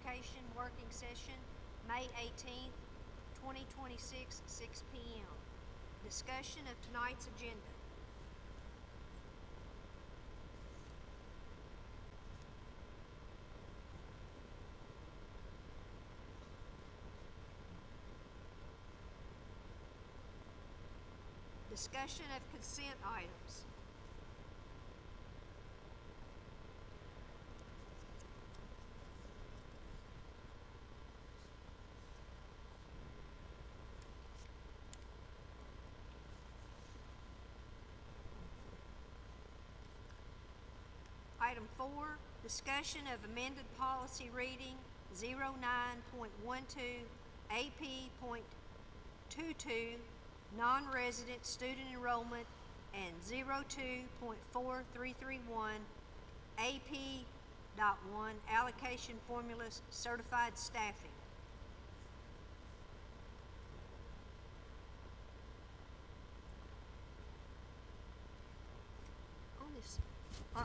allocation working session, May 18th, 2026, 6 p.m. Discussion of tonight's agenda. Discussion of consent items. Item 4, discussion of amended policy reading 09.12, AP.22, non-resident student enrollment, and 02.4331, AP.1, allocation formulas, certified staffing.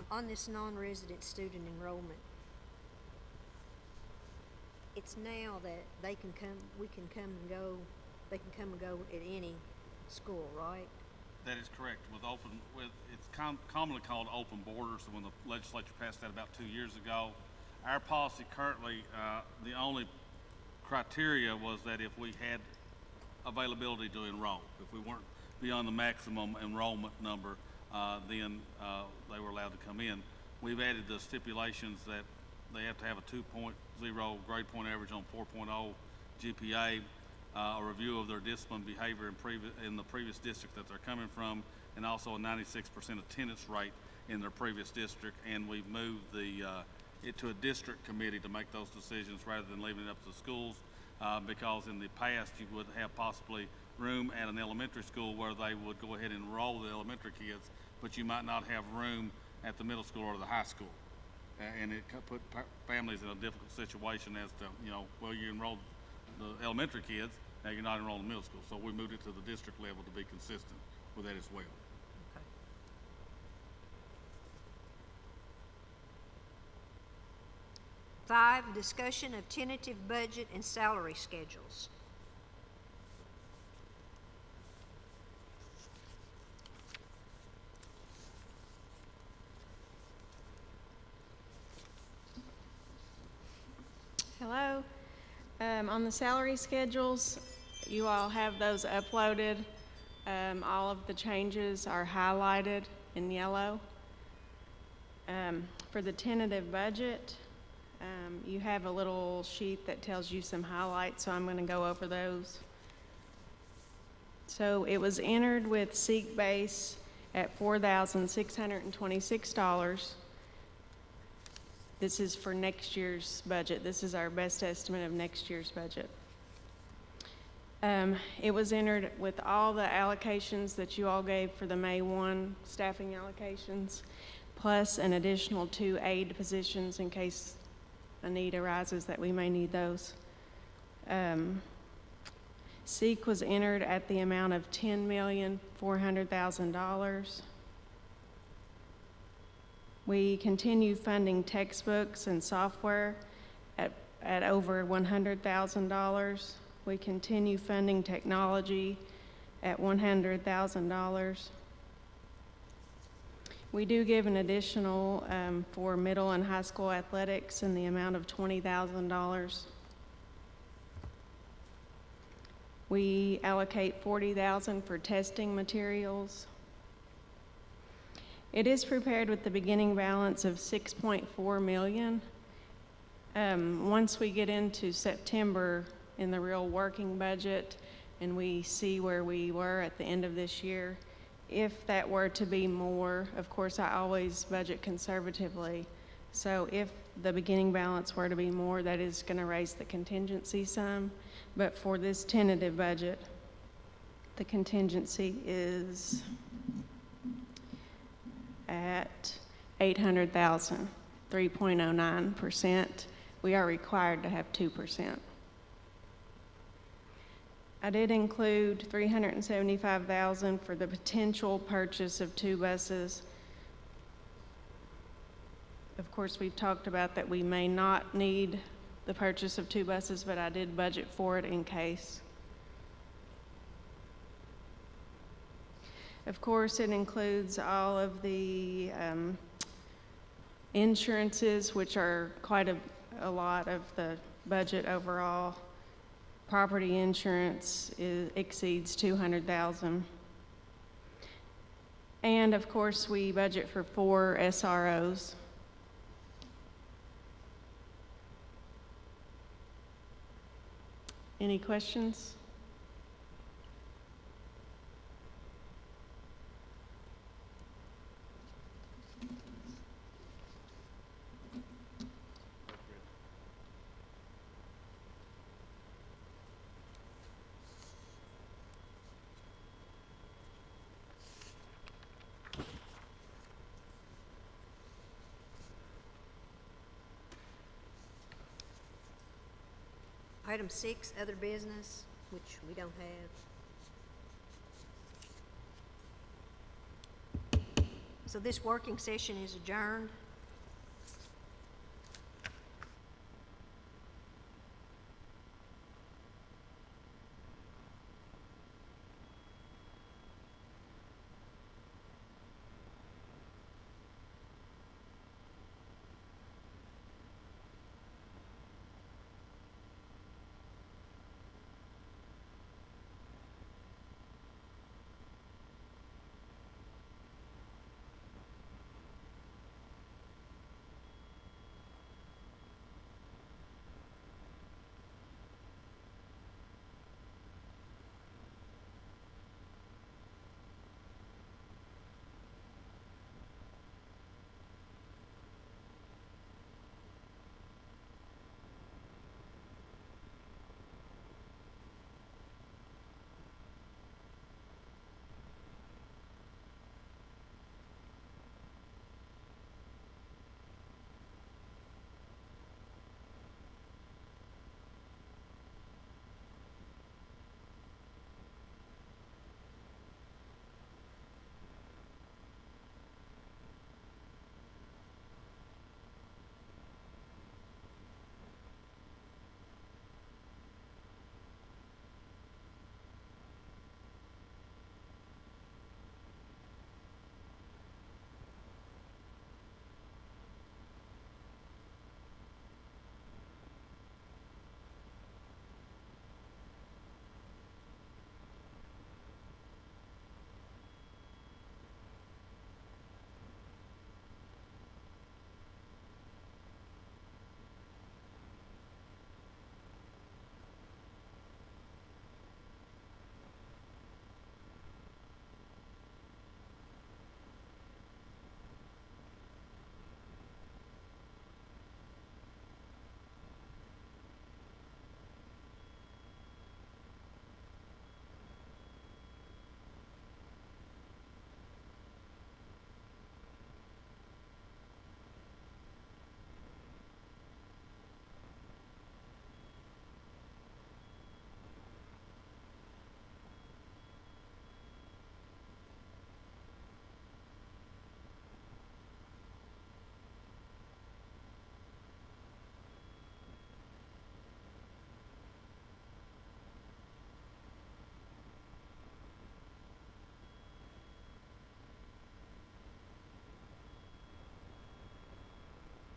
On this non-resident student enrollment, it's now that they can come, we can come and go, they can come and go at any school, right? That is correct. It's commonly called open borders. When the legislature passed that about 2 years ago, our policy currently, the only criteria was that if we had availability to enroll, if we weren't beyond the maximum enrollment number, then they were allowed to come in. We've added the stipulations that they have to have a 2.0 grade point average on 4.0 GPA, a review of their discipline behavior in the previous district that they're coming from, and also a 96% attendance rate in their previous district. And we've moved it to a district committee to make those decisions rather than leaving it up to the schools, because in the past you would have possibly room at an elementary school where they would go ahead and enroll the elementary kids, but you might not have room at the middle school or the high school. And it put families in a difficult situation as to, well, you enrolled the elementary kids, now you're not enrolled in middle school. So we moved it to the district level to be consistent with that as well. Okay. Five, discussion of tentative budget and salary schedules. Hello. On the salary schedules, you all have those uploaded. All of the changes are highlighted in yellow. For the tentative budget, you have a little sheet that tells you some highlights, so I'm going to go over those. So it was entered with SEEK base at $4,626. This is for next year's budget. This is our best estimate of next year's budget. It was entered with all the allocations that you all gave for the May 1 staffing allocations, plus an additional 2 aid positions in case a need arises that we may need those. SEEK was entered at the amount of $10,400,000. We continue funding textbooks and software at over $100,000. We continue funding technology at $100,000. We do give an additional for middle and high school athletics in the amount of $20,000. We allocate $40,000 for testing materials. It is prepared with the beginning balance of $6.4 million. Once we get into September in the real working budget and we see where we were at the end of this year, if that were to be more, of course I always budget conservatively, so if the beginning balance were to be more, that is going to raise the contingency some. But for this tentative budget, the contingency is at $800,000, 3.09%. We are required to have 2%. I did include $375,000 for the potential purchase of 2 buses. Of course, we've talked about that we may not need the purchase of 2 buses, but I did budget for it in case. Of course, it includes all of the insurances, which are quite a lot of the budget overall. Property insurance exceeds $200,000. And of course, we budget for 4 SROs. Any questions? Item 6, other business, which we don't have. So this working session is adjourned.